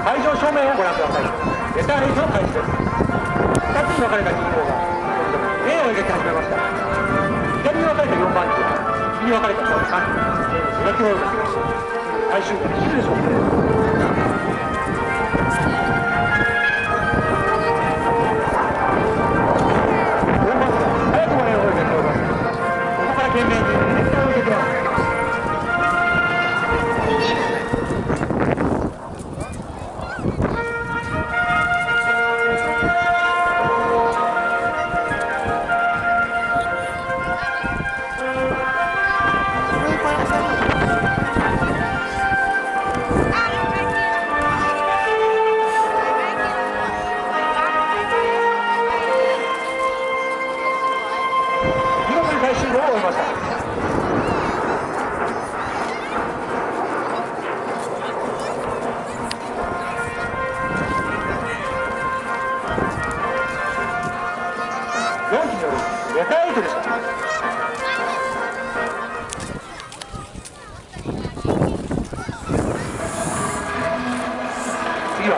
会場正面をご覧ください。レター編成の開始です。2つに分かれた銀行が円を入れて始めました。左に分かれた4番機は右に分かれた3機、描き終えます。最終回できるでしょうか。懸命に絶対を入れてます。最終号を終えました。4機によるレターエイトでした。次は